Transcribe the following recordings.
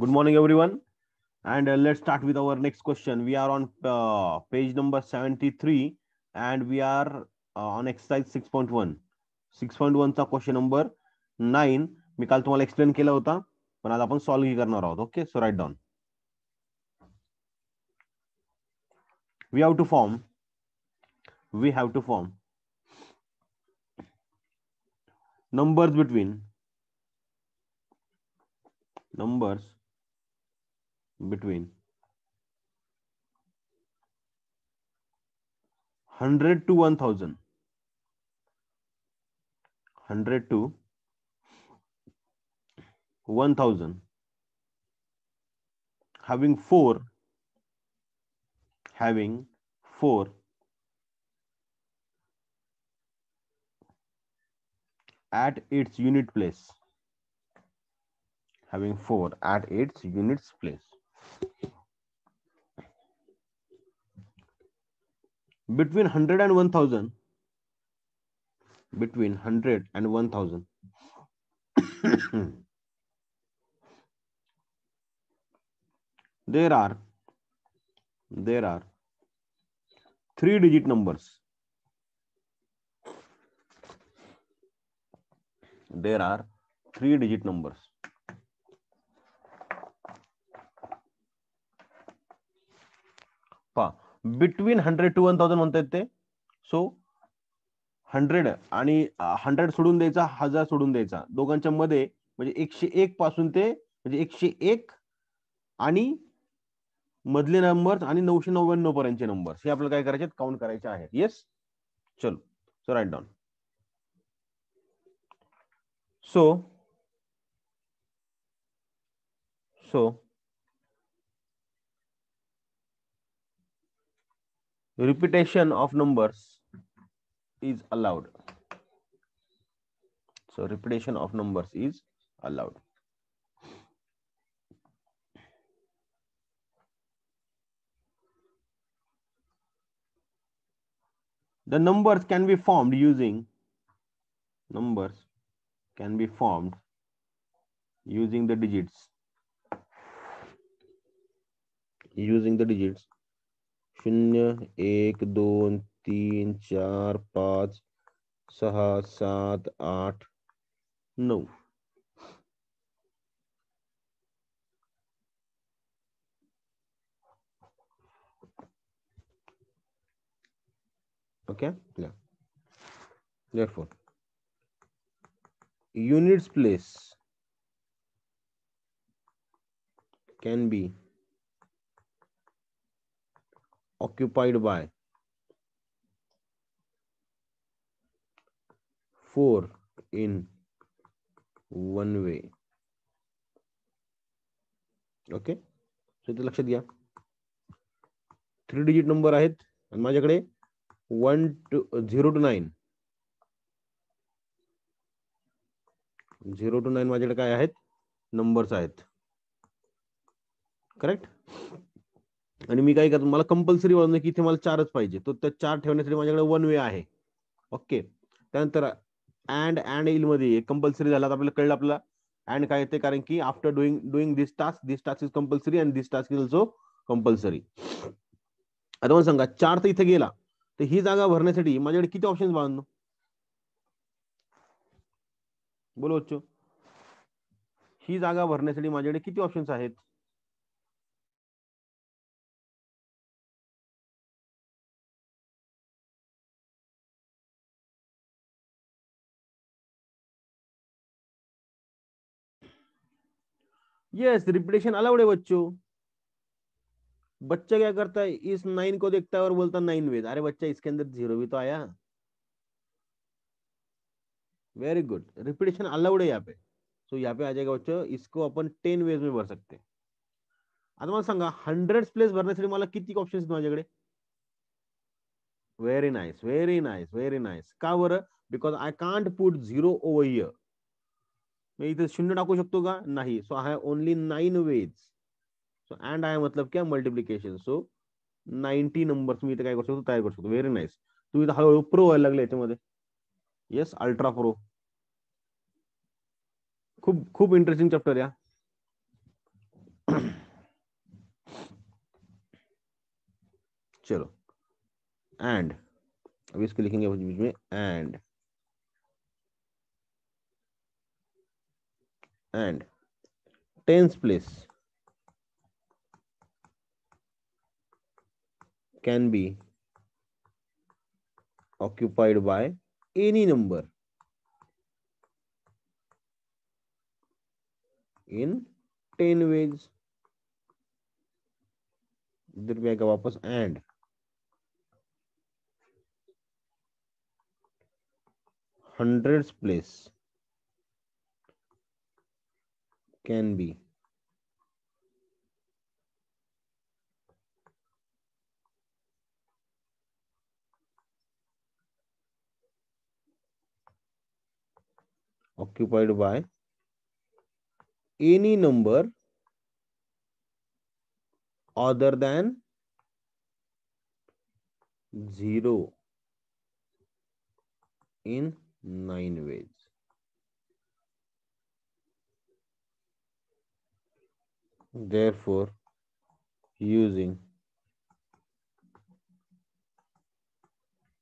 Good morning, everyone. And let's start with our next question. We are on page number 73 and we are on exercise 6.1. 6.1 चा question number 9 मी काल तुम्हाला explain केला होता, पण आज आपण सॉल्व्ह करणार आहोत. Okay, so write down. We have to form numbers between 100 to 1000. 100 to 1000 having four at its unit place. Having 4 at its units place. Between 100 and 1000. Between 100 and 1000. There are 3-digit numbers. There are 3-digit numbers. Between 100 to 1000 म्हणता येते. सो 100 आणि 100 सोडून द्यायचा, 1000 सोडून द्यायचा. दोघांच्या मध्ये म्हणजे 101 पासून ते म्हणजे 101 आणि मधले नंबर्स आणि 999 पर्यंतचे नंबर्स हे आपल्याला काय करायचे, काउंट करायचे आहेत. येस, चलो, so write down. So repetition of numbers is allowed. So repetition of numbers is allowed. The numbers can be formed using the digits. 0, 1, 2, 3, 4, 5, 6, 7, 8, 9. Okay, yeah. Therefore, units place can be occupied by 4 in one way. Okay, सो इथे लक्षात घ्या, 3-digit number आहेत आणि माझ्याकडे 0 to 9. 0 to 9 माझ्याकडे काय आहेत, numbers आहेत. करेक्ट. आणि मी काय करतो, मला कंपल्सरी वाटतं की इथे मला 4च पाहिजे, तो त्या 4 ठेवण्यासाठी माझ्याकडे 1 वे आहे. ओके, त्यानंतर अँड येईल मध्ये कंपल्सरी झाला. आपल्याला कळलं आपल्याला अँड काय येते, कारण की after doing this task is compulsory and this task is also compulsory. आता मला सांगा, 4 तर इथे गेला, तर ही जागा भरण्यासाठी माझ्याकडे किती ऑप्शन्स बांधतो, बोलो बच्चो. ही जागा भरण्यासाठी माझ्याकडे किती ऑप्शन्स आहेत. यस, रिपीटेशन अलाउड है बच्चों. बच्चा क्या करता है, इस 9 को देखता है और बोलता 9 वेज. अरे बच्चा, इसके अंदर 0 भी तो आया. वेरी गुड, रिपीटेशन अलाउड है यहाँ पे. सो यहाँ पे आ जाएगा बच्चों, इसको अपन 10 वेज में भर सकते हैं. आता मला सांगा, 100 प्लेस भरण्यासाठी मला किती ऑप्शन्स आहेत माझ्याकडे. Very nice, very nice, very nice. का बरं, because I can't put 0 over here. मी इथे 0 टाकू शकतो का, नाही. So I have only 9 ways. So and I मतलब क्या, मल्टिप्लिकेशन. सो 90 नंबर्स मी इथे काय करू शकतो, तयार करू शकतो. Very nice. तुम्ही इथे हळूहळू प्रो व्हायला लागले याच्यामध्ये. Yes, ultra pro. खूप खूप इंटरेस्टिंग चॅप्टर या. चलो एंड, अब इसको लिखेंगे बीच में and tens place can be occupied by any number in 10 ways. इधर भी आएगा वापस and hundreds place can be occupied by any number other than 0 in 9 ways. Therefore, using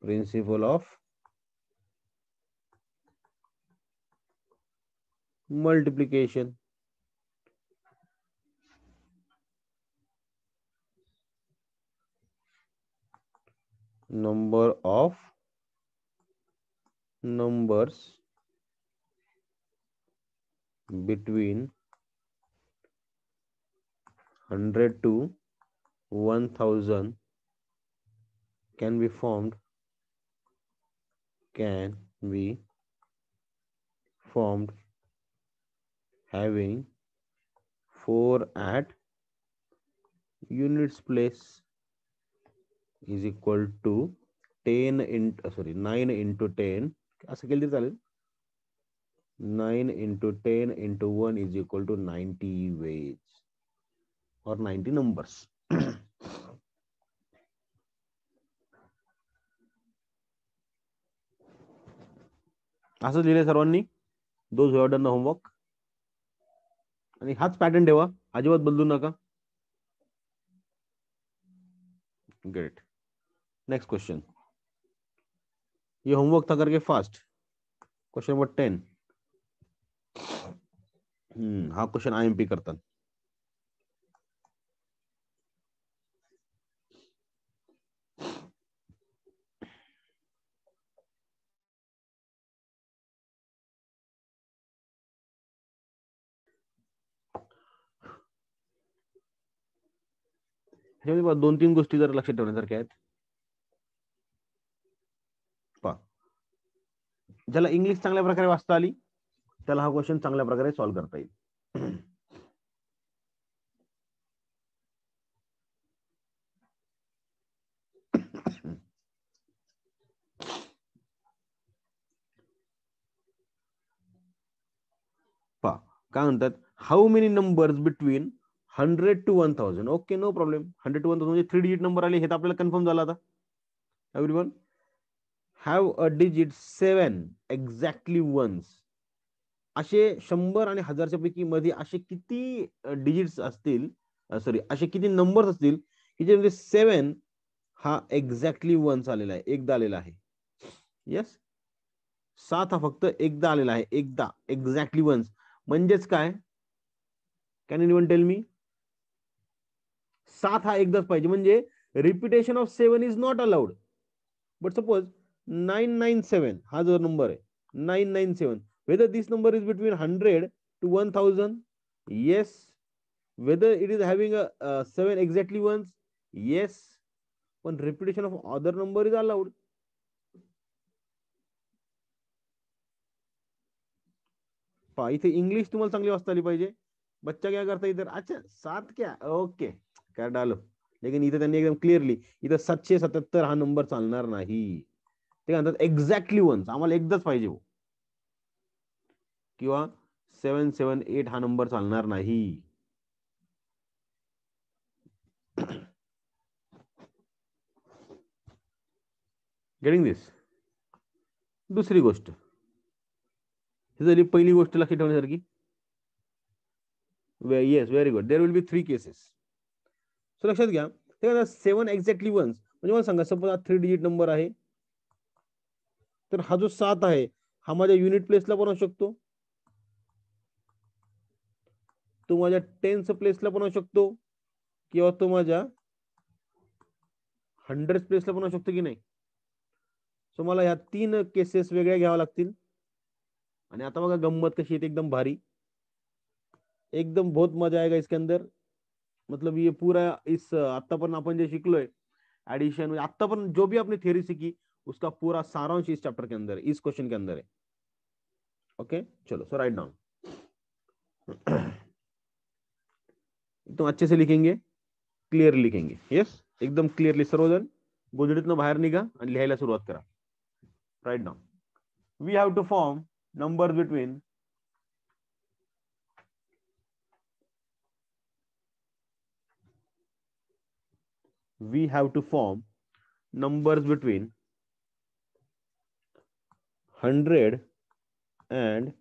principle of multiplication, number of numbers between 100 to 1000 can be formed having 4 at units place is equal to 9 into 10 असं केलं तरी चालेल. 9 into 10 into 1 is equal to 90 ways or 90 numbers. असं लिहिलंय सर्वांनी. Those who have done the homework. आणि हाच pattern ठेवा, अजिबात बदलू नका. ग्रेट. Next question. ये होमवर्क था करके फास्ट. Question number 10. हा क्वेश्चन IMP करतात. ह्याच्यामध्ये 2-3 गोष्टी जर लक्षात ठेवण्यासारख्या आहेत. ज्याला इंग्लिश चांगल्या प्रकारे वाचता आली त्याला हा क्वेश्चन चांगल्या प्रकारे सॉल्व्ह करता येईल. काय म्हणतात, how many numbers between 100 to 1000. Okay, no problem. 100 to 1000 म्हणजे 3 डिजिट नंबर आले, हे तर आपल्याला कन्फर्म झालं आता. Everyone have a digit 7 exactly ones. असे 100 आणि 1000च्या पैकी मध्ये असे किती डिजिट्स असतील, असे किती नंबर्स असतील की ज्यामध्ये 7 हा एक्झॅक्टली वन्स आलेला आहे, एकदा आलेला आहे. येस, 7 हा फक्त एकदा आलेला आहे, एकदा एक्झॅक्टली वन्स. म्हणजेच काय, कॅन एनीवन टेल मी? 7 हा एकदाच पाहिजे, म्हणजे repetition of 7 is not allowed. But suppose 997 हा जो नंबर आहे, 997, whether this number is between 100 to 1000, yes. Whether it is having a 7 exactly ones, yes. पण repetition of other number is allowed. पहा, इथे इंग्लिश तुम्हाला चांगली वाचता आली पाहिजे. बच्चा क्या करता इधर, अच्छा 7 क्या, ओके काय डालो. लेकिन इथे त्यांनी एकदम क्लिअरली इथं 777 हा नंबर चालणार नाही. ते म्हणतात एक्झॅक्टली वन्स, आम्हाला एकदाच पाहिजे. किंवा 778 हा नंबर चालणार नाही. Getting this? दुसरी गोष्ट, ही झाली पहिली गोष्ट लक्षात ठेवण्यासारखी. Yes, very good. There will be 3 cases. So लक्षात घ्या, ते 7 एक्झॅक्टली वन्स म्हणजे मला सांगा, सपोज हा 3 डिजिट नंबर आहे, तर हा जो 7 आहे हा माझ्या युनिट प्लेसला पण असू शकतो, तो माझ्या टेन्स प्लेसला पण असू शकतो, किंवा तो माझ्या 100 प्लेसला पण असू शकतो की नाही. सो मला ह्या 3 केसेस वेगळ्या घ्याव्या लागतील. आणि आता बघा गंमत कशी येते, एकदम भारी, एकदम बहुत मजा आएगा इसके अंदर. मतलब ये पूरा इस आता पण आपण जे शिकलोय एडिशन, में आता पण जो भी आपने थियरी सीखी उसका पूरा सारांश इस चैप्टर के अंदर है, इस क्वेश्चन के अंदर है. ओके, चलो सो राइट डाउन. एकदम अच्छे से लिखेंगे, क्लियरली लिखेंगे. यस, एकदम क्लियरली सर्वजण गोधडीतनं बाहेर निघा आणि लिहायला सुरुवात करा. Write down. We have to form number between we have to form numbers between 100 and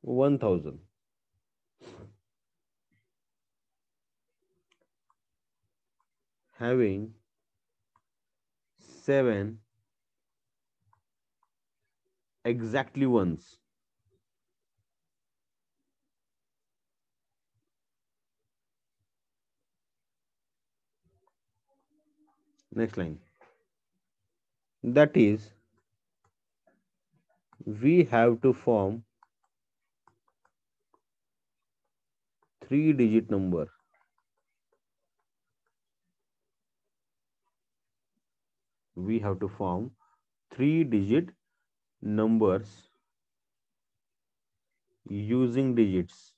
1000, having 7 exactly ones. Next line. That is, we have to form 3-digit number. We have to form 3-digit numbers using digits.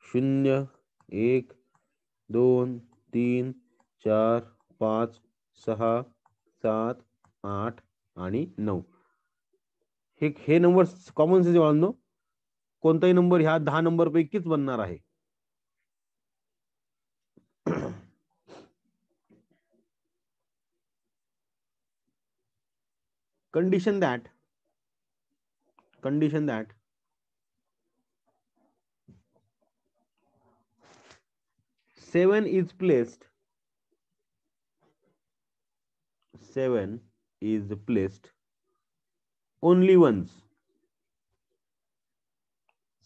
शून्य, 1, 2, 3, 4, 5, 6, 7, 8 आणि 9. हे number common sense बाळांनो, कोणताही number ह्या 10 number पैकीच बनणार आहे. condition that 7 is placed only once.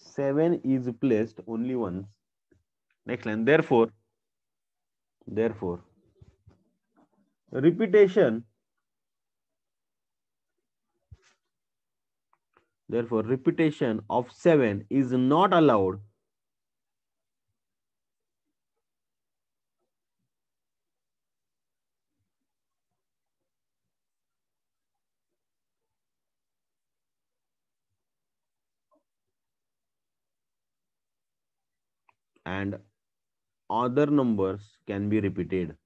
7 is placed only once. Next line. Therefore repetition of 7 is not allowed and other numbers can be repeated.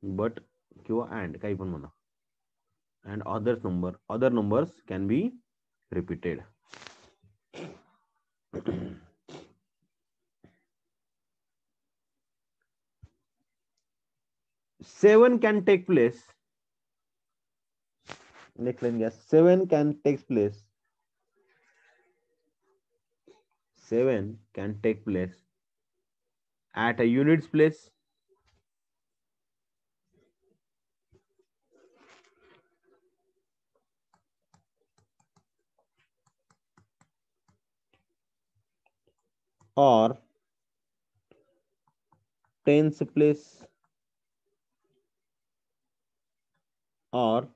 But किंवा and काही पण म्हणा, and other numbers can be repeated. 7 can take place. Next line, yes. 7 can take place at a units place, or tens place, or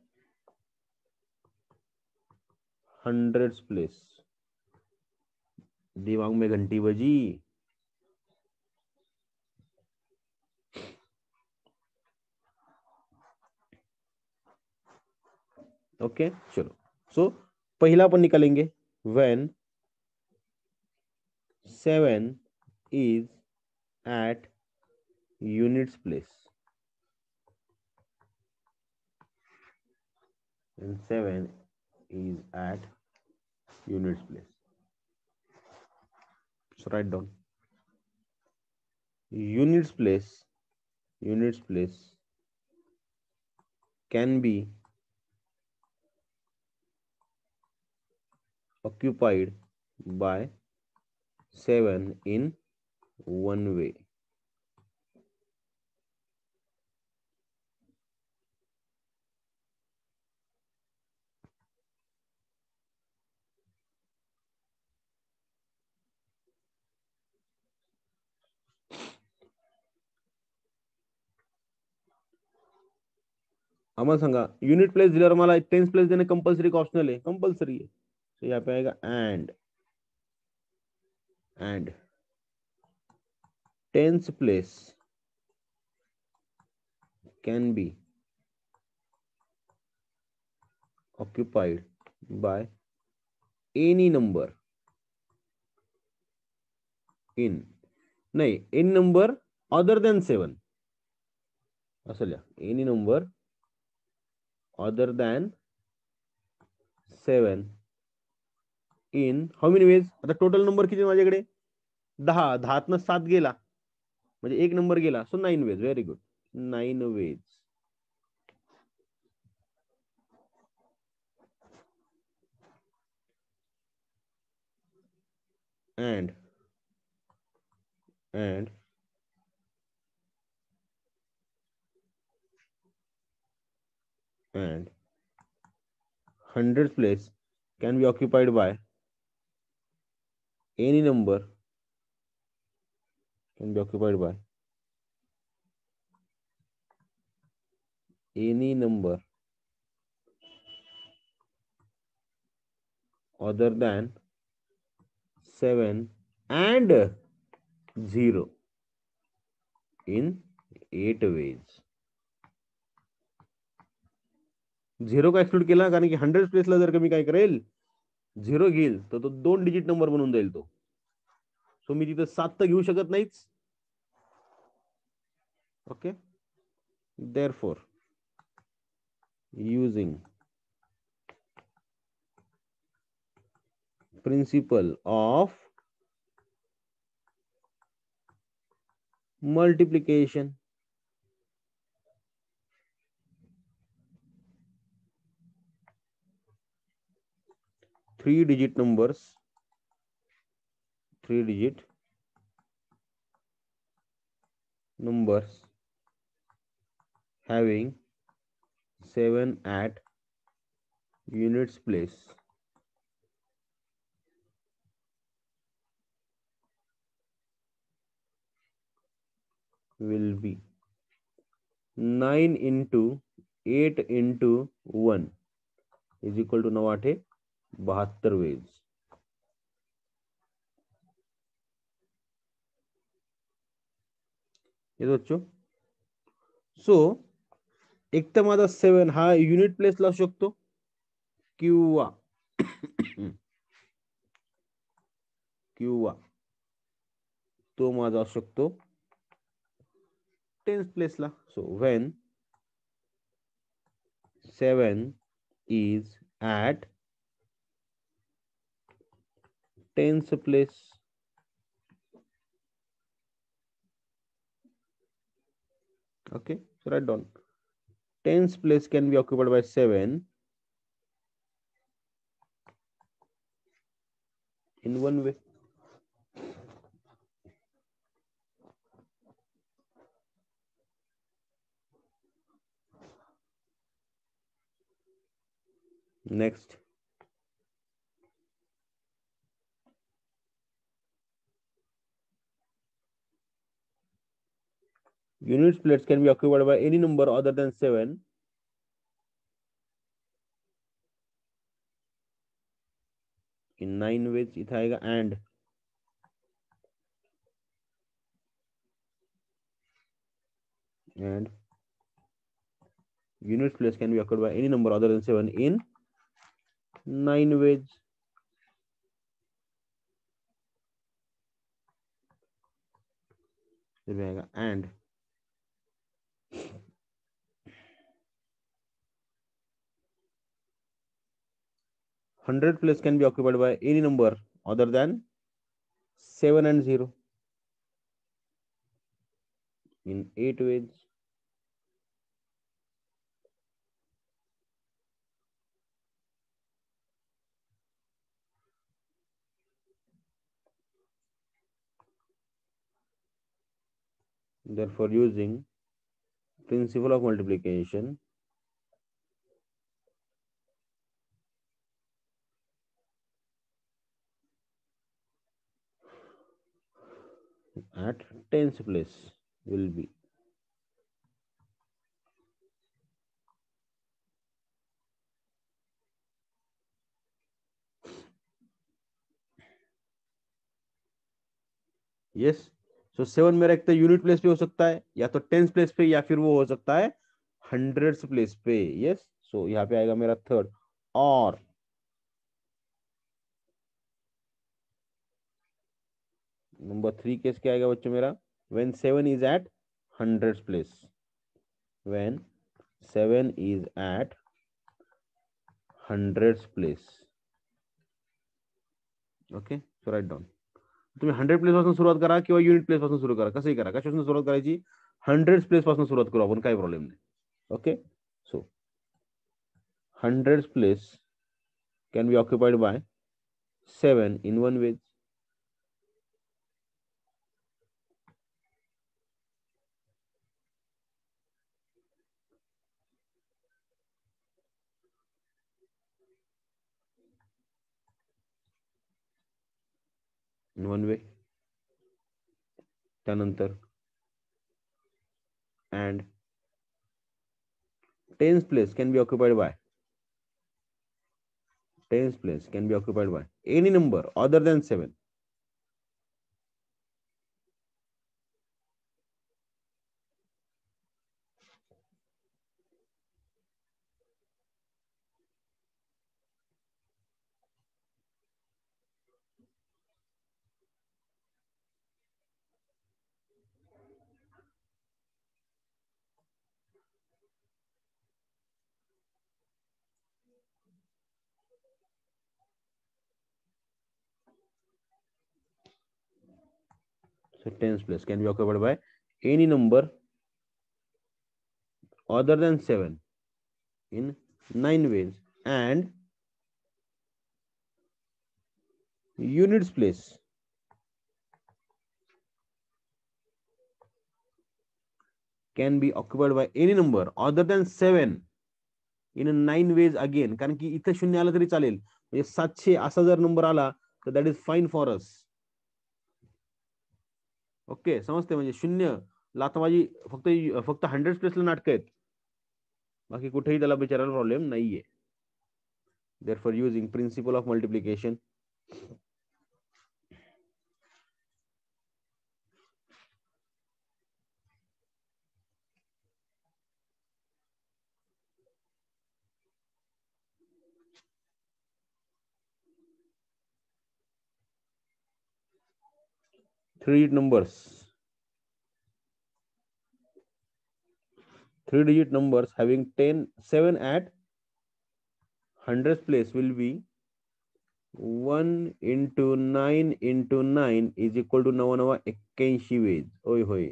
hundreds place. दिमाग में घंटी बजी. Okay, चलो. सो पहला अपन निकालेंगे. when 7 is at units place, and 7 is at units place. So write down units place can be occupied by 7 in one way. आम्हाला सांगा unit place दिल्यावर मला टेन्स प्लेस देणे कंपल्सरी का ऑप्शनल है? कंपल्सरी है। तो यहाँ पे आएगा and tens place can be occupied by any number in नहीं any number other than 7 असं लिहा any number other than 7 in how many ways? आता टोटल नंबर किती माझ्याकडे 10 10तनं 7 गेला म्हणजे एक नंबर गेला सो 9 ways. Very good 9 ways. and 100th place can be occupied by any number can be occupied by any number other than 7 and 0 in 8 ways. 0 का exclude केला कारण की 100 प्लेसला जर का मी काय करेल 0 घेईल तर तो 2 डिजिट नंबर बनून जाईल तो. सो मी तिथं 7 तर घेऊ शकत नाहीच. Okay therefore using principle of multiplication three digit numbers having 7 at units place will be 9 into 8 into 1 is equal to 9 8 72 ways. ये बच्चों सो एक तर माझा 7 हा युनिट प्लेसला असू शकतो किंवा तो माझा असू शकतो टेन्स प्लेसला. So when 7 is at tens place okay so write down tens place can be occupied by 7 in one way. Next units plates can be occupied by any number other than 7 in 9 ways. इथं आएगा and units place can be occupied by any number other than 7 in 9 ways. and 100 place can be occupied by any number other than 7 and 0 in 8 ways. therefore using principle of multiplication at tens place will be yes. So 7 मेरा एक तो unit place पे हो सकता है, या तो tens place पे, या फिर वो हो सकता है हंड्रेड्स प्लेस पे। यस, सो यहाँ पे आएगा मेरा थर्ड। और नंबर 3 केस क्या आएगा बच्चों मेरा? When 7 is at hundreds place, when 7 is at hundreds place. Okay, so write down. तुम्ही 100 प्लेस पासून सुरुवात करा किंवा युनिट प्लेस पासून सुरू करा, कसंही करा। कशापासून सुरुवात करायची? 100 प्लेस पासून सुरुवात करू आपण, काही प्रॉब्लेम नाही. Okay, so 100 place can be occupied by 7 in one way. In one way. त्यानंतर and tens place can be occupied by any number other than 7. So tens place can be occupied by any number other than 7 in 9 ways, and units place can be occupied by any number other than 7 in 9 ways again. कारण की इथे शून्य आलं तरी चालेल, म्हणजे 700 असा जर नंबर आला तर that is fine for us. Okay, समजते? म्हणजे शून्य लाता माझी फक्त फक्त 100 प्लेसला नाटक आहेत, बाकी कुठेही त्याला बिचारायला प्रॉब्लेम नाहीये. therefore using principle of multiplication three digit numbers having 7 at 100th place will be 1 into 9 into 9 is equal to 81 ways. ओय होय.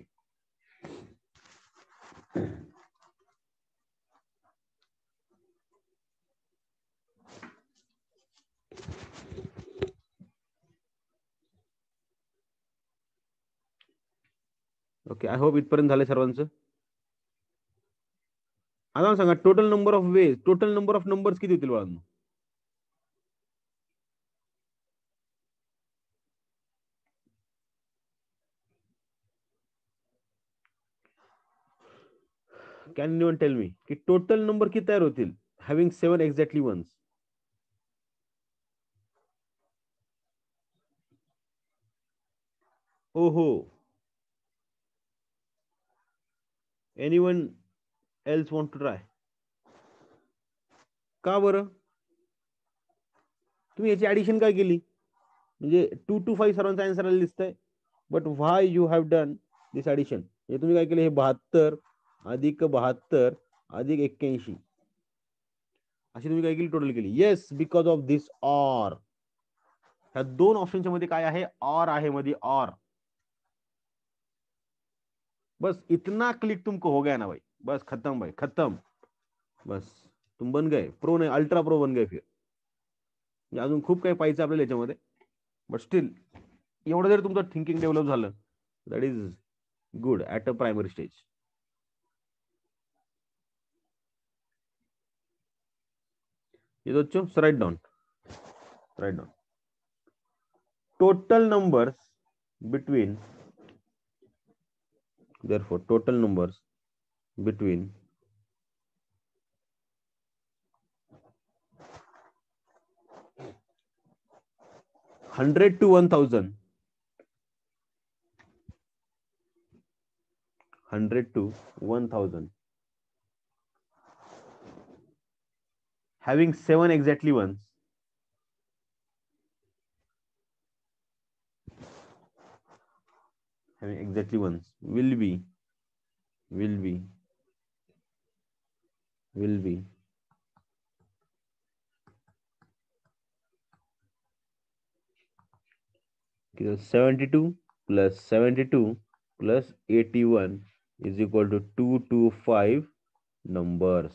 ओके, आय होप इथपर्यंत झाले सर्वांचं. आता सांगा total number of ways, total number of numbers किती होतील बाळांनो? कॅन एनीवन टेल मी की टोटल नंबर किती तयार होतील हॅव्हिंग 7 एक्झॅक्टली वन्स? ओहो, anyone else want to try? का बरं? तुम्ही याची ऍडिशन काय केली? म्हणजे 2 to 5 सर्वांचा आन्सर आलेला दिसतंय, but why you have done this addition? म्हणजे तुम्ही काय केलं? हे 72 अधिक 72 अधिक 81 अशी तुम्ही काय केली? टोटल केली. Yes, because of this or. ह्या दोन ऑप्शनच्या मध्ये काय आहे? ऑर आहे मध्ये, ऑर. बस इतना क्लिक तुमको हो गया ना भाई, बस खत्म भाई, खत्म. बस तुम बन गए प्रो, नाही अल्ट्रा प्रो बन गए फिर. अजून खूप काही पाहिजे आपल्याला याच्यामध्ये, बट स्टील एवढं जर तुमचं थिंकिंग डेव्हलप झालं, that is Good. At a primary stage. ये बच्चों write down. Write down. Total numbers between, therefore total numbers between 100 to 1000, 100 to 1000, having 7 exactly ones, having exactly ones will be 72 plus 72 plus 81 is equal to 225 numbers.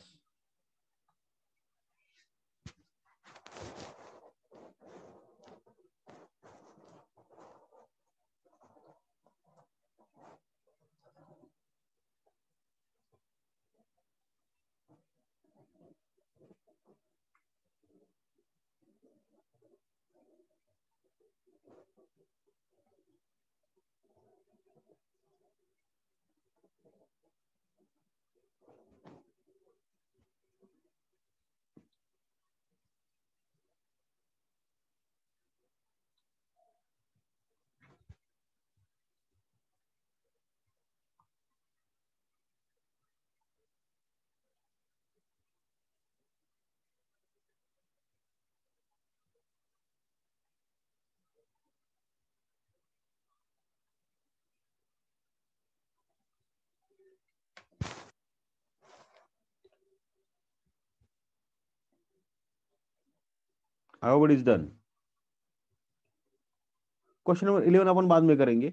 Everybody is done. Question number 11 अपन बाद में करेंगे,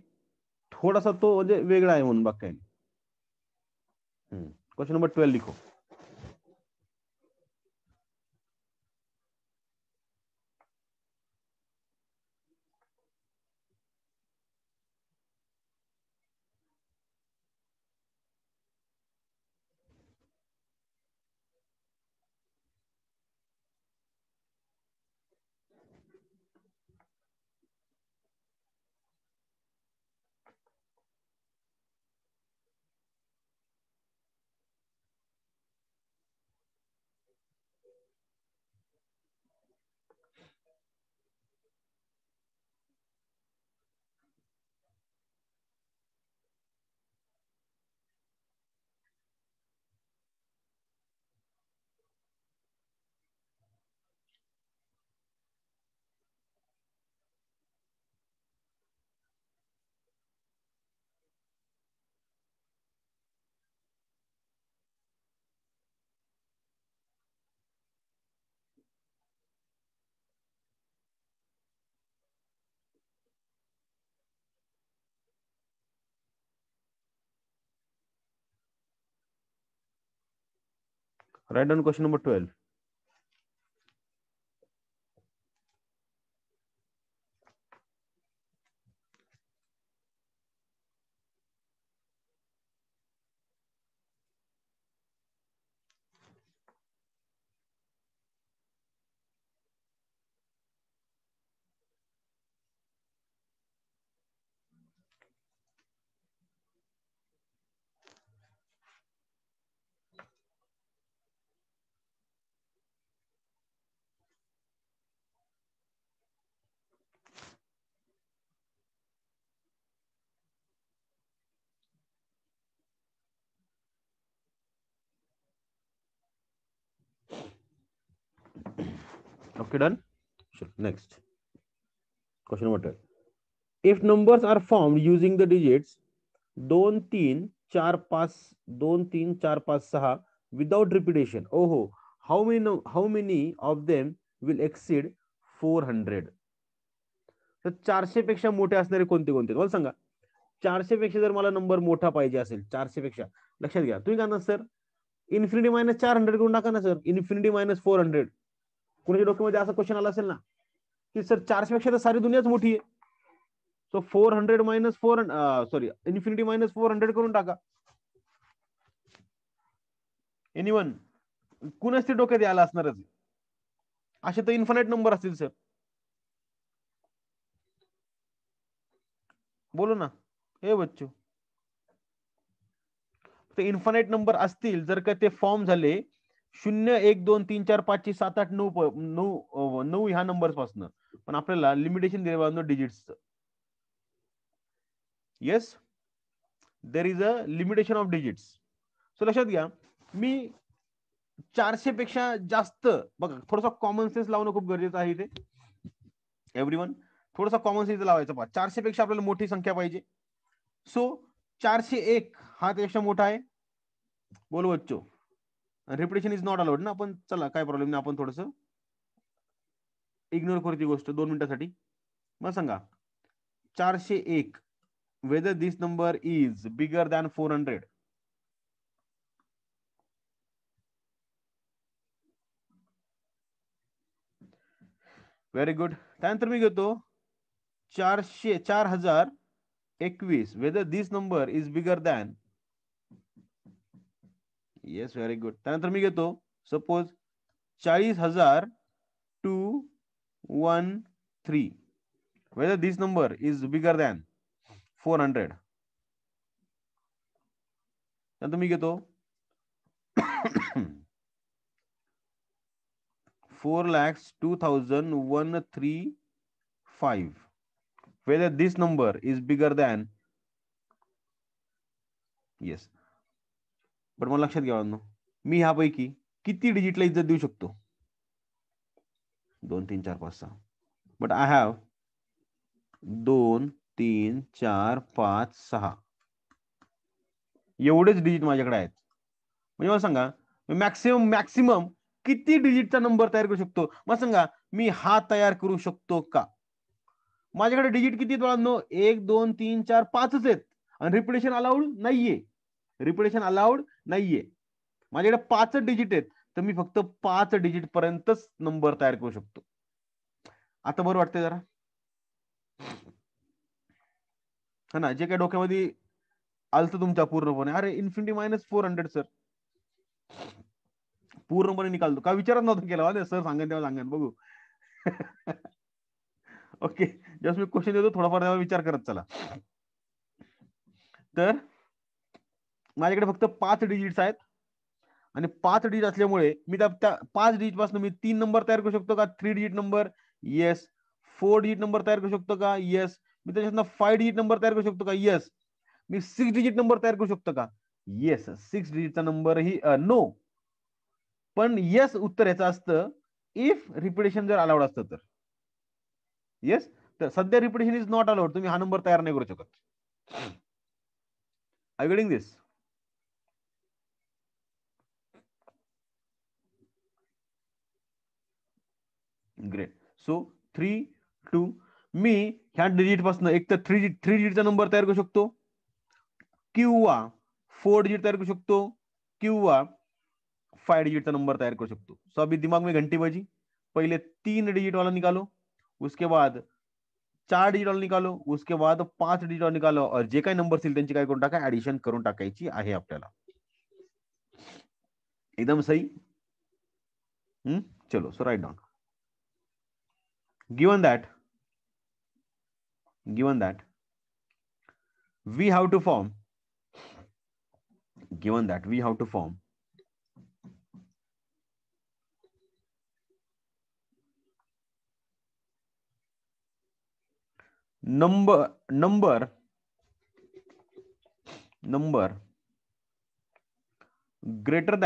थोड़ा सा तो वेगळा आहे म्हणून बाकी काही. क्वेश्चन नंबर 12 लिखो. Write down question number 12. Okay, done. Sure. Next. Question number 12. If numbers are formed using the digits 2 3 4 5 2 3 4 5 6 without repetition, how many of them will exceed 400? तर 400 पेक्षा मोठे असणारे कोणते कोणते मला सांगा. 400 पेक्षा जर मला नंबर मोठा पाहिजे असेल, 400 पेक्षा, लक्षात घ्या तुम्ही काय ना सर, इन्फिनिटी मायनस 400 करून टाका ना सर, इन्फिनिटी मायनस 400. कुणाच्या डोक्यामध्ये असा क्वेश्चन आला असेल ना की सर 400 पेक्षा तर सारी दुनियाच मोठी आहे, सो 400 मायनस 400 सॉरी इन्फिनिटी मायनस 400 करून टाका. एनीवन कुणाच ते डोक्यात यायला असणारच. असे तर इन्फिनाइट नंबर असतील सर. बोलो ना हे बच्चू. ते इन्फिनाइट नंबर असतील जर का ते फॉर्म झाले 0 1 2 3 4 5 6 7 8 9 9 ह्या नंबर्स पासून, पण आपल्याला लिमिटेशन दिलं डिजिट्सचं. Yes there is a limitation of digits. So लक्षात घ्या, मी 400 पेक्षा जास्त बघा, थोडासा कॉमन सेन्स लावणं खूप गरजेचं आहे इथे. एव्हरीवन थोडासा कॉमन सेन्स लावायचा पहा. 400 पेक्षा आपल्याला मोठी संख्या पाहिजे. सो 401 हा त्यापेक्षा मोठा आहे. बोलो बच्चो. रिपिटेशन इज नॉट अलाउड ना. आपण चला काय प्रॉब्लेम नाही, आपण थोडस इग्नोर करू ती गोष्ट 2 मिनिटासाठी. मग सांगा 401 whether this number is bigger than 400. Very good. त्यानंतर मी घेतो 4021 whether this number is bigger than. Yes very good. त्यानंतर मी घेतो suppose 40,213 whether this number is bigger than 400. त्यानंतर मी घेतो 4,02,135 whether this number is bigger than. Yes पण मला लक्षात घ्यावं, मी ह्यापैकी किती डिजिटला इज्जत देऊ शकतो? 2 3 4 5 6. बट आय हॅव 2 3 4 5 6 एवढेच डिजिट माझ्याकडे आहेत. म्हणजे मला सांगा मॅक्सिमम किती डिजिटचा नंबर तयार करू शकतो? मग सांगा मी हा तयार करू शकतो का? माझ्याकडे डिजिट किती आहेत? 1 2 3 4 5 आहेत आणि रिपिटेशन अलाउड नाहीये. रिपिटेशन अलाउड नाहीये. माझ्याकडे 5 डिजिट आहेत, तर मी फक्त 5 डिजिट पर्यंतच नंबर तयार करू शकतो. आता बरं वाटतंय जरा हा ना. जे काही डोक्यामध्ये आलतं तुमच्या पूर्णपणे, अरे इन्फिनिटी मायनस 400 सर, पूर्णपणे निकालतो का विचारच नव्हतं केला. सर सांगेन तेव्हा सांगेन बघू. ओके जस्ट मी क्वेश्चन देतो, थोडाफार तेव्हा विचार करत चला. तर माझ्याकडे फक्त 5 डिजिट्स आहेत आणि 5 डिजिट असल्यामुळे मी त्या 5 डिजिट पासून मी 3 नंबर तयार करू शकतो का? 3 digit number. Yes. 4 digit number तयार करू शकतो का? येस. मी त्याच्यातनं 5 डिजिट नंबर तयार करू शकतो का? येस. मी 6 डिजिट नंबर तयार करू शकतो का? येस. 6 डिजिटचा नंबर ही नो. पण येस उत्तर याचं असतं इफ रिपिटेशन जर अलाउड असतं तर. येस. तर सध्या रिपिटेशन इज नॉट अलाउड, तुम्ही हा नंबर तयार नाही करू शकत. आय गेटिंग दिस? ग्रेट. सो 3 2 मी ह्या डिजिट पासून एक तर 3 डिजिटचा नंबर तयार करू शकतो किंवा 4 डिजिट तयार करू शकतो किंवा 5 डिजिट का नंबर तैयार कर सकते हो. सो अभी दिमाग में घंटी बजी, पहले 3 डिजिट वाला निकालो, उसके बाद 4 डिजिट वाला निकालो, उसके बाद 5 डिजिट वाला निकालो, और जे काही नंबर असतील त्यांची काय करून टाका, ऍडिशन करून टाकायची आहे आपल्याला. एकदम सही. चलो so write down. given that we have to form number greater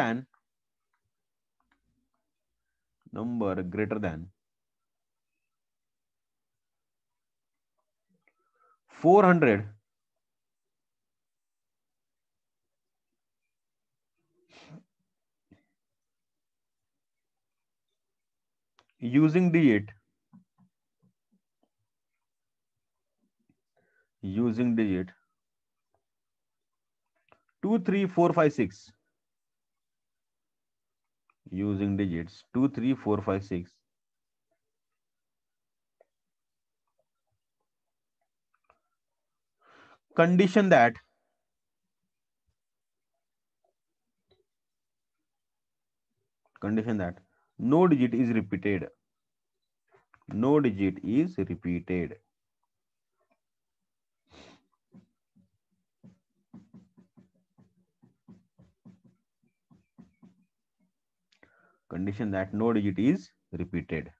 than 400 using digit 2 3 4 5 6, using digits 2 3 4 5 6 condition that no digit is repeated. No digit is repeated. Condition that no digit is repeated.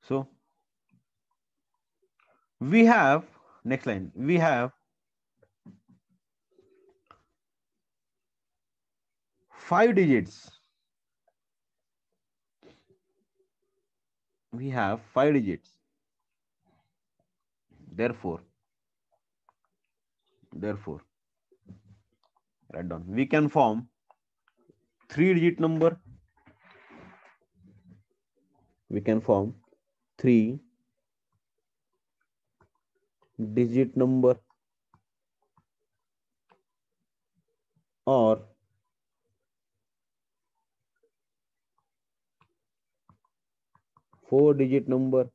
So we have, next line, we have 5 digits. We have 5 digits. Therefore, write down, we can form 3-digit number. We can form 3-digit number or 4-digit number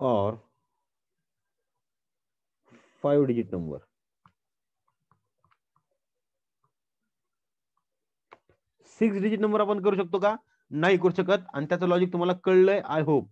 or 5-digit number. 6-digit number आपण करू शकतो का? नाही करू शकत, आणि त्याचं logic तुम्हाला कळलंय आय होप.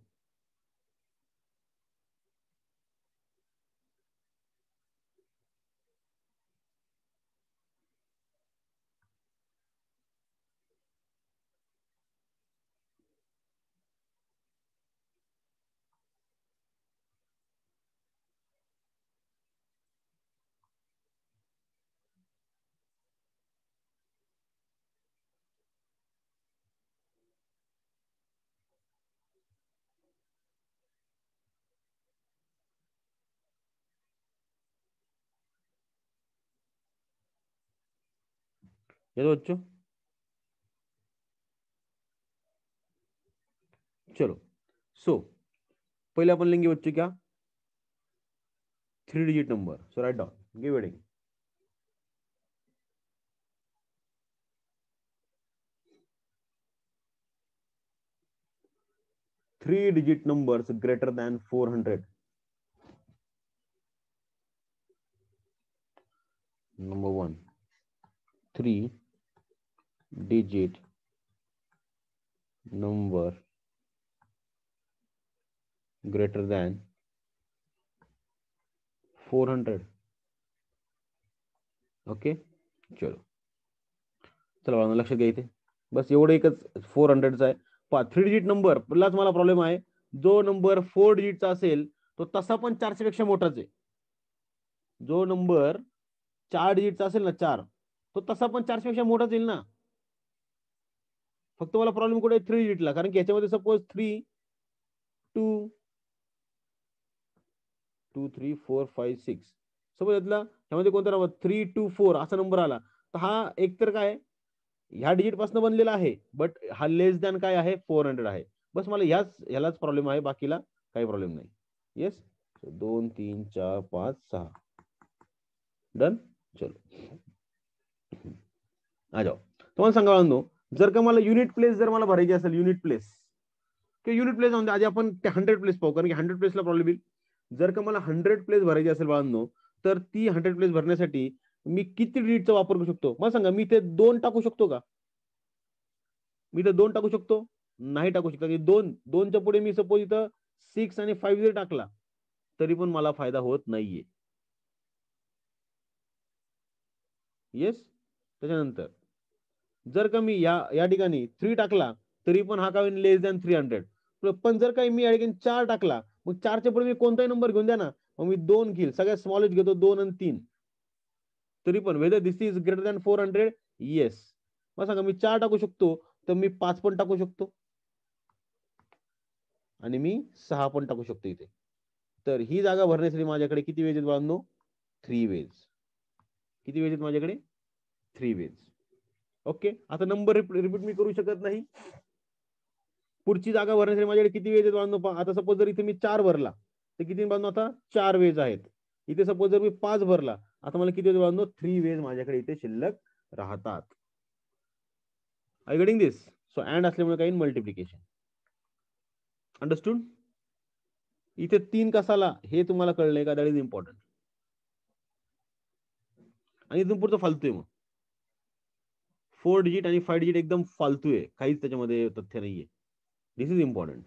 येतो बच्चों? चलो, सो पहले अपन लेंगे बच्चों क्या? 3-digit number. So write down, give heading. Three-digit numbers greater than 400. Number 1, 3-digit number greater than 400. Okay, चलो चला बाळांनो, लक्ष द्या इथे. बस एवढं एकच 400चा आहे. 3-digit नंबर पहिलाच मला प्रॉब्लेम आहे. जो नंबर 4 डिजिटचा असेल तो तसा पण 400 पेक्षा मोठाच आहे. जो नंबर 4 डिजिटचा असेल ना, 4, तो तसा पण 400 पेक्षा मोठाच येईल ना. फक्त मला प्रॉब्लेम कुठे आहे? 3 डिजिटला. कारण की याच्यामध्ये सपोज 3 2 2 3 4 5 6 सपोज यातला ह्यामध्ये कोणता नंबर 3 2 4 असा नंबर आला, तर हा एकतर काय ह्या डिजिट पासून बनलेला आहे, बट हा लेस दॅन काय आहे? 400 आहे. बस मला ह्यालाच प्रॉब्लेम आहे, बाकीला काही प्रॉब्लेम नाही. Yes, 2 3 4 5 6 done. चलो आ जाओ. तुम्हाला सांगा बाळांनो, जर का मला युनिट प्लेस जर मला भरायची असेल, युनिट प्लेस किंवा युनिट प्लेस आधी आपण 100 प्लेस पाहू, कारण की 100 प्लेसला प्रॉब्लेम येईल. जर का मला 100 प्लेस भरायची असेल बाळांनो, तर ती 100 प्लेस भरण्यासाठी मी किती डिजिटचा वापर करू शकतो? मला सांगा, मी ते 2 टाकू शकतो का? मी तर 2 टाकू शकतो? नाही टाकू शकतो. 2च्या पुढे मी सपोज इथं 6 आणि 5 जर टाकला तरी पण मला फायदा होत नाहीये. येस. त्याच्यानंतर जर का मी या ठिकाणी 3 टाकला तरी पण हा काय लेस दॅन 300. पण जर काही मी या ठिकाणी 4 टाकला, मग 4च्या पुढे मी कोणताही नंबर घेऊन द्या ना, मग मी 2 घेईल, सगळ्यात स्मॉलेस्ट घेतो 2 आणि 3, तरी पण whether this is greater than 400. Yes. मग सांगा, मी 4 टाकू शकतो, तर मी 5 पण टाकू शकतो आणि मी 6 पण टाकू शकतो इथे. तर ही जागा भरण्यासाठी माझ्याकडे किती वेज आहेत बाळांनो? 3 वेज. किती वेज आहेत माझ्याकडे? 3 वेज. ओके. आता नंबर रिपीट मी करू शकत नाही. पुढची जागा भरण्यासाठी माझ्याकडे किती वेज आहेत बाळांनो? आता सपोज जर इथे मी 4 भरला तर किती बाळांनो? आता 4 वेज आहेत. इथे सपोज जर मी 5 भरला, आता मला किती वेज बाळांनो? 3 वेज माझ्याकडे इथे शिल्लक राहतात. Are you getting this? So and असल्यामुळे काय मल्टिप्लिकेशन. अंडरस्टूड? इथे 3 कसाला हे तुम्हाला कळलंय का? That is important. आणि इथून पुढचं फालतू आहे. मग 4 डिजिट आणि 5 डिजिट एकदम फालतू आहे, काहीच त्याच्यामध्ये तथ्य नाहीये. This is important.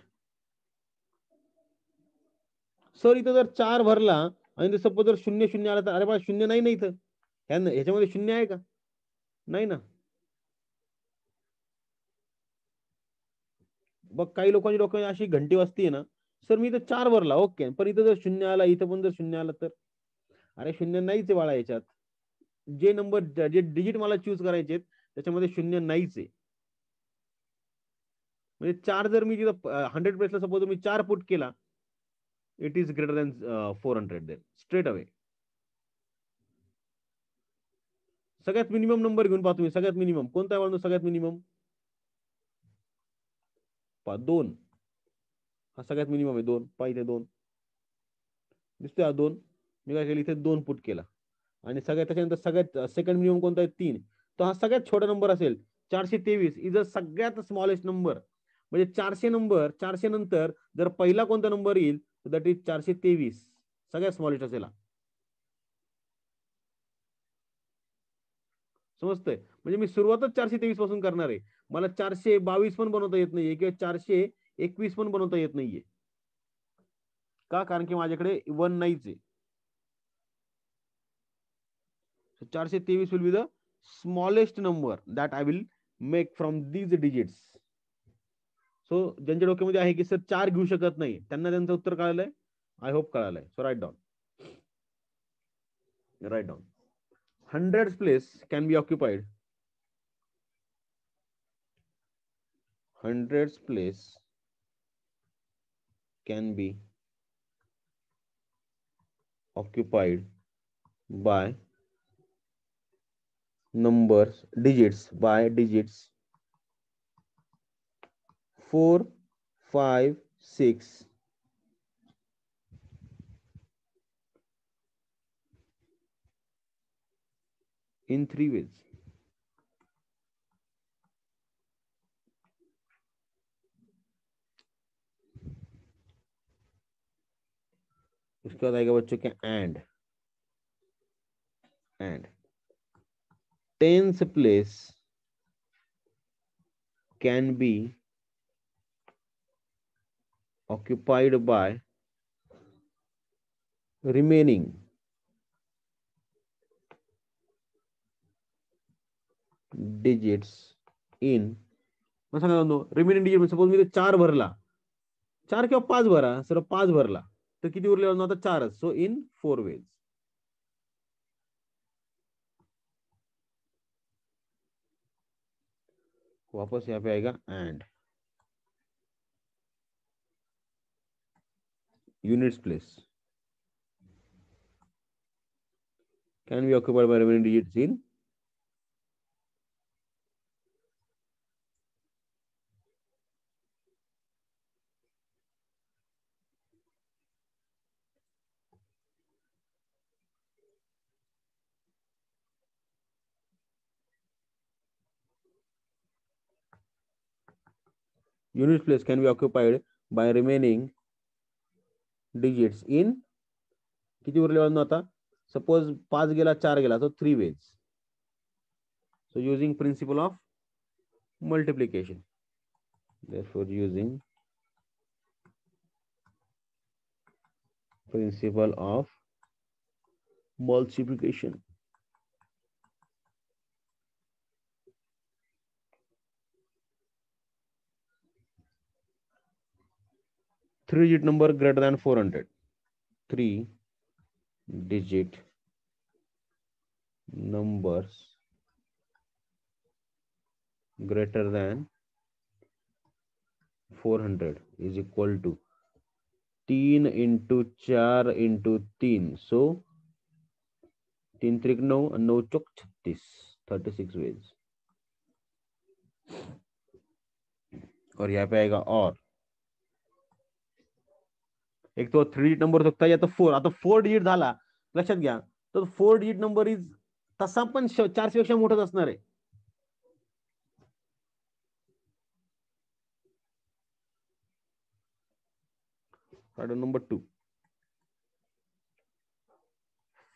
सर इथं जर 4 भरला आणि सपोज जर 0 0 आला तर अरे बा 0 नाही ना इथं. ह्याच्यामध्ये 0 आहे का? नाही ना. बघ काही लोकांची डोक्यात अशी घंटी वाजतीये ना, सर मी इथं 4 भरला ओके, पण इथं जर 0 आला, इथं पण जर 0 आला तर अरे 0 नाहीच आहे बाळा याच्यात. जे नंबर जे डिजिट मला चूज करायचे त्याच्यामध्ये 0 नाहीच आहे. म्हणजे 4 जर मी तिथं 100 प्लेसला सपोज मी 4 पुट केला, it is greater than 400 then straight away. सगळ्यात मिनिमम नंबर घेऊन पाहतो मी. सगळ्यात मिनिमम कोणता आहे? सगळ्यात मिनिमम 2. हा सगळ्यात मिनिमम आहे 2. इथे 2 दिसतोय. हा 2 मी काय केलं इथे 2 पुट केला. आणि त्याच्यानंतर सगळ्यात सेकंड मिनिमम कोणता आहे? 3. तर हा सगळ्यात छोटा नंबर असेल. 423 इज अ सगळ्यात स्मॉलेस्ट नंबर. म्हणजे 400 नंतर जर पहिला कोणता नंबर येईल तर दॅट इज 423 सगळ्यात स्मॉलेस्ट असेल. समजतंय? म्हणजे मी सुरुवातच 423 पासून करणार आहे. मला 422 पण बनवता येत नाहीये किंवा 421 पण बनवता येत नाहीये. का? कारण की माझ्याकडे 1 नाहीच आहे. 423 will be the smallest number that I will make from these digits. सो ज्यांच्या डोक्यामध्ये आहे की सर 4 घेऊ शकत नाही, त्यांना त्यांचं उत्तर कळालंय. आय होप कळालंय. So write down. 100th place can be occupied. 100th place can be occupied by numbers, digits 4, 5, 6 in 3 ways. उसके बाद आएगा बच्चों के and 10th place can be occupied by remaining digits in. मैं सांगा रिमेनिंग डिजिट सपोज मी 4 भरला, 4 किंवा 5 भरा, सर 5 भरला तर किती उरले? आता 4च. सो इन 4 वेज. वापस यहाँ पे आएगा and units place can be occupied by remaining digits in units place can be occupied by remaining digits in किती उरले आता? सपोज 5 गेला, 4 गेला, तो 3 veg. So using principle of multiplication. Therefore using principle of multiplication. Three-digit number greater than 400. 3-digit numbers greater than 400 is equal to 3 into 4 into 3. So 3 3 9 9 Chowk 36, 36 veg. और यहाँ पे आएगा और एक तो 3 डिजिट नंबर सकता या तो 4. आता 4 डिजिट झाला लक्षात घ्या, तर 4 डिजिट नंबर इज तसा पण 4 पेक्षा मोठाच असणार आहे. Pattern number 2,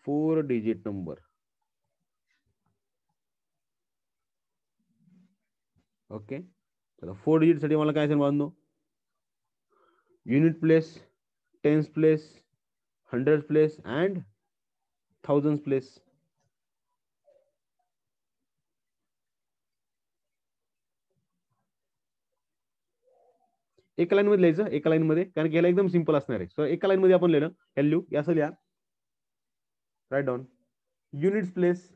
4-digit number. Okay, चला 4 डिजिट साठी मला काय असेल बांधो, unit place, tens place, hundred place and thousand place. एका लाईन मध्ये लिहायचं, एका लाईन मध्ये, कारण की याला एकदम सिंपल असणार आहे. सो एका लाईन मध्ये आपण लिहिलं, व्हॅल्यू असं लिहा, राईट डाऊन युनिट्स प्लेस,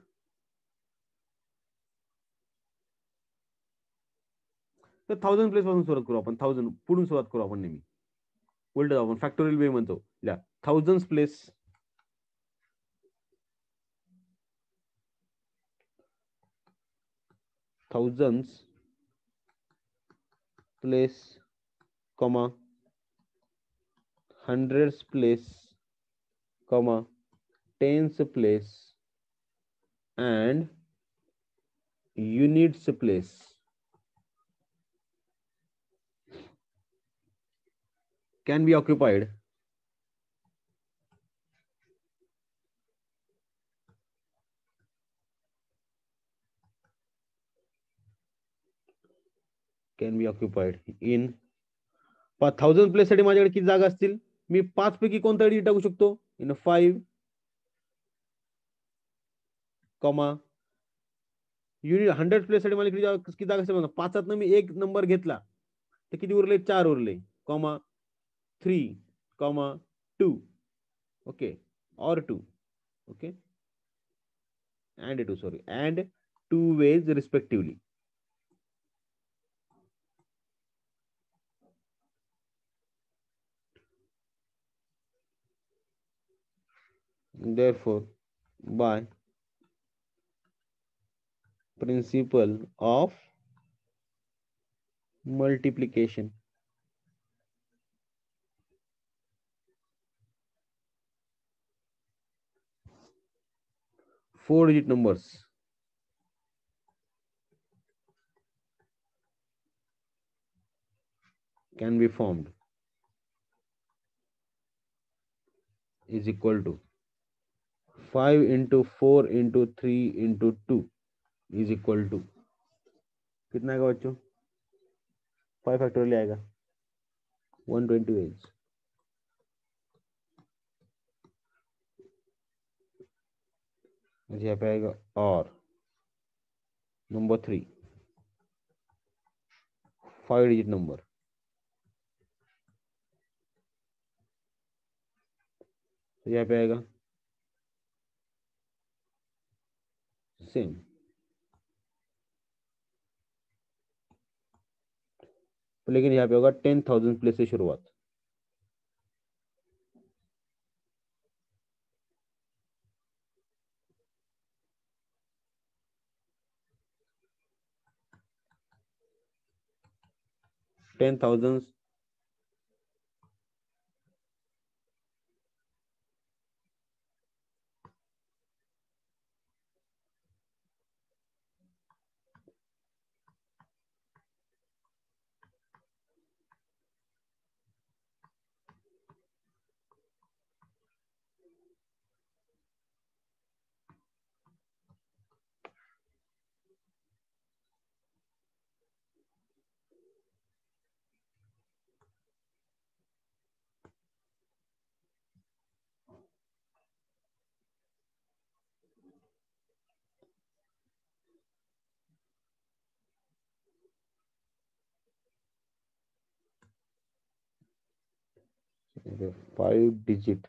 तर 1000 प्लेस पासून सुरुवात करू आपण. 1000 पुढून सुरुवात करू आपण नेहमी, उलट जाऊ आपण फॅक्टोरियल वे म्हणतो. लिहा 1000 place, 1000 place, comma 100 place, comma 10 place and units place. Can be occupied. Can be occupied in 1000 place साठी माझ्याकडे किती जागा असतील, मी 5 पैकी कोणता डिजिट टाकू शकतो, इन 5, कॉमा युनिट 100 प्लेस साठी मला किती जागा असतील, 5 मी एक नंबर घेतला तर किती उरले, 4 उरले, कॉमा 3, कॉमा 2, ओके, और 2, okay, and 2, sorry, and 2 ways respectively. Therefore, by principle of multiplication, 4-digit numbers can be formed is equal to 5 into 4 into 3 into 2 is equal to कितना आएगा बच्चों, 5 फैक्टोरियल आएगा 128. यहाँ पे आएगा और नंबर 3 5-digit नंबर, तो यहाँ पे आएगा सेम, लेकिन यहाँ पे होगा 10,000 प्लेस से शुरुआत. Ten thousand 5-digit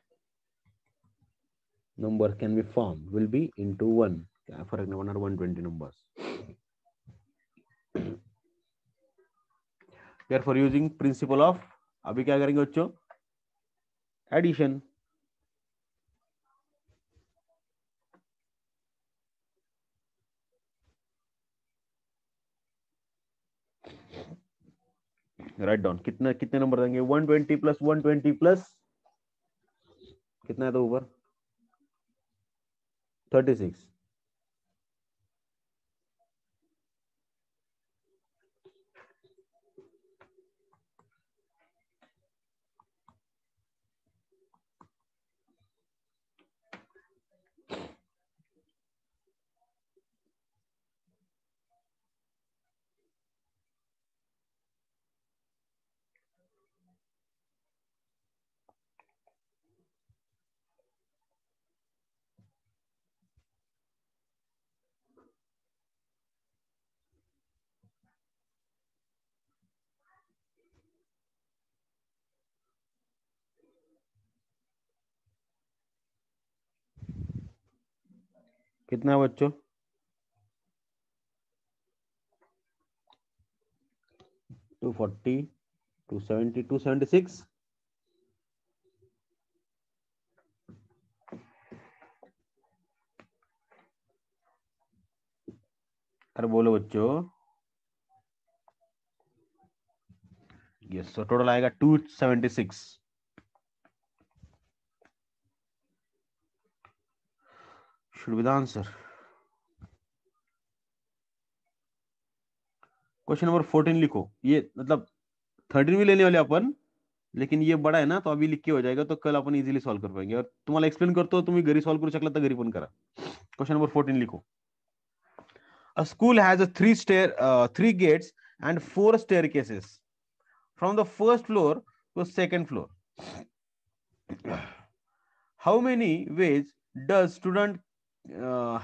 number can be formed will be into 1, for example 120 numbers. Therefore using principle of, अभी क्या करेंगे बच्चों, एडिशन. राइट डाउन, कितने कितने नंबर देंगे, 120 प्लस 120 प्लस कितना है तो ऊपर 36, कितना है बच्चों? 240, 270, 276। अरे बोलो बच्चों। यस, तो टोटल आएगा 276। Should be the answer. Question number 14 लिखो। ये मतलब 13 भी लेने वाले अपन, लेकिन ये बड़ा है ना, तो अभी लिख के हो जाएगा, तो कल अपन इजीली सॉल्व कर पाएंगे। और तुम्हाला एक्सप्लेन करतो, तुम्ही घरी सॉल्व करू शकला तर घरी पण करा। क्वेश्चन नंबर 14 लिखो। A school has a three gates and 4 staircases from the first floor to second floor. How many ways does student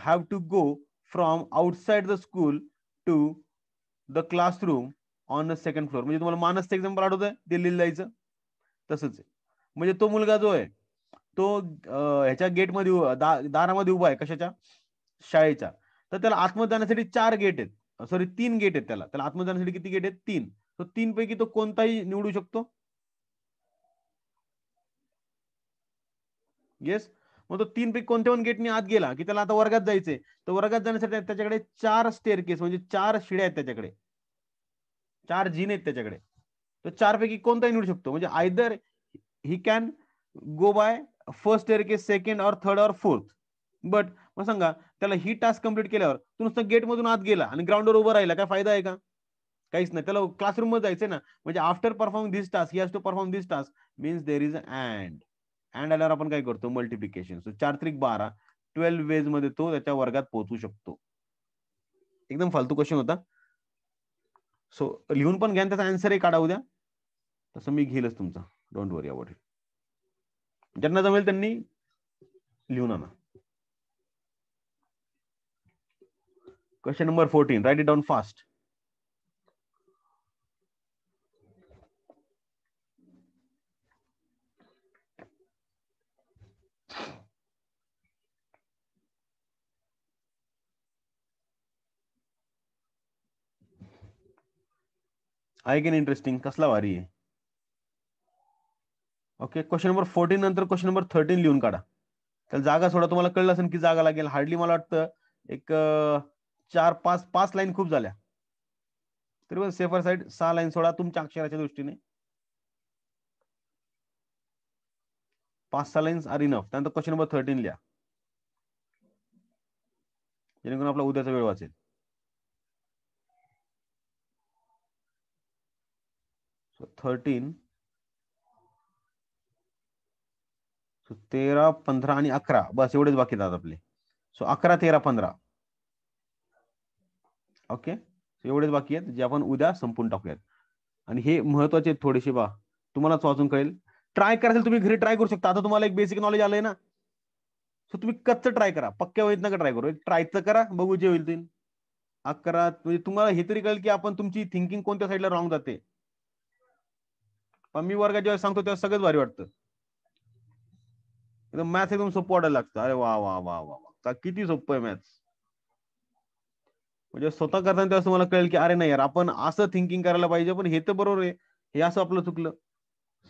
have to go from outside the school to the classroom on the second floor? म्हणजे तुम्हाला मानसचं example आठवतंय, दिल्लीला जायचं तसंच आहे. म्हणजे तो मुलगा जो आहे तो ह्याच्या गेटमध्ये दारामध्ये उभा आहे, कशाच्या? शाळेच्या. तर त्याला आतमध्ये जाण्यासाठी 4 गेट आहेत, सॉरी 3 गेट आहेत. त्याला आतमध्ये जाण्यासाठी किती गेट आहेत? 3. तो 3 पैकी तो कोणताही निवडू शकतो. येस. मग तो 3 पैकी कोणत्या पण गेटने आत गेला की त्याला आता वर्गात जायचंय, तर वर्गात जाण्यासाठी त्याच्याकडे 4 स्टेअरकेस म्हणजे 4 शिड्या आहेत, त्याच्याकडे 4 जिने आहेत त्याच्याकडे. तर 4 पैकी कोणताही निवडू शकतो. म्हणजे either he can go by first staircase, second और थर्ड और फोर्थ. बट मग सांगा, त्याला ही टास्क कंप्लीट केल्यावर तू नुसतं गेट मधून आत गेला आणि ग्राउंडवर उभं राहिला, काय फायदा आहे का? काहीच नाही. त्याला क्लासरूम मध्ये जायचंय ना. म्हणजे after perform this task, he has to perform this task, means there is and. And आल्यावर आपण काय करतो? मल्टिप्लिकेशन. सो 4 त्रिक 12, 12 वेज मध्ये तो त्याच्या वर्गात पोहोचू शकतो. एकदम फालतू क्वेश्चन होता. सो लिहून पण घ्या, त्याचा आन्सरही काढा उद्या. तसं मी घेईलच तुमचा, डोंट वरी अबाउट इट. ज्यांना जमेल त्यांनी लिहून आणा. Question number 14, right it down fast. आहे की नाही इंटरेस्टिंग? कसला भारी आहे. ओके, क्वेश्चन नंबर 14 नंतर क्वेश्चन नंबर 13 लिहून काढा. त्याला जागा सोडा. तुम्हाला कळलं असेल की जागा लागेल. हार्डली मला वाटतं एक 4-5 लाईन खूप झाल्या. तरी पण सेफर साईड 6 लाईन सोडा तुमच्या अक्षराच्या दृष्टीने. 5-6 लाईन्स आर इनफ. त्यानंतर क्वेश्चन नंबर 13 लिहा, जेणेकरून आपला उद्याचा वेळ वाचेल. सो 13, 13, 15 आणि 11, बस एवढेच बाकी आहेत आपले. सो 11, 13, 15. ओके, एवढेच बाकी आहेत जे आपण उद्या संपून टाकूयात. आणि हे महत्वाचे थोडेसे बा, तुम्हालाच वाचून कळेल. ट्राय करायचं तुम्ही घरी, ट्राय करू शकता. आता तुम्हाला एक बेसिक नॉलेज आलंय ना, सो तुम्ही कच्चं ट्राय करा. पक्क्या वहीत नका ट्राय करू, एक ट्रायचं करा, बघू जे होईल ते. 11 म्हणजे तुम्हाला हे तरी कळेल की आपण तुमची थिंकिंग कोणत्या साईडला रॉंग जाते. पण मी वर्गात जेव्हा सांगतो तेव्हा सगळंच भारी वाटतं. एकदम मॅथ्स एकदम सोपं वाटायला लागतं. अरे वा वा वा वा वा, किती सोपं आहे मॅथ्स. म्हणजे स्वतः करताना तेव्हा तुम्हाला कळेल की अरे नाही यार, आपण असं थिंकिंग करायला पाहिजे, पण हे तर बरोबर आहे, हे असं आपलं चुकलं.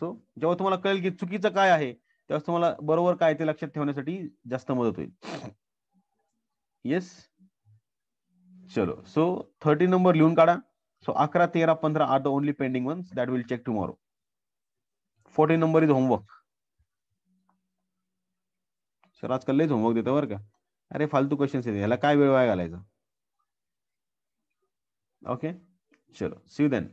सो जेव्हा तुम्हाला कळेल की चुकीचं काय आहे, तेव्हा तुम्हाला बरोबर काय ते लक्षात ठेवण्यासाठी जास्त मदत होईल. येस. चलो, सो 13 नंबर लिहून काढा. So 11, 13, 15 are the only pending ones that will check tomorrow. 14 number is homework. Sir आजकाल लयच होमवर्क देतो बरं का. अरे फालतू क्वेश्चन्स आहेत, याला काय वेळ वाया घालायचा. ओके, चलो सी यू देन.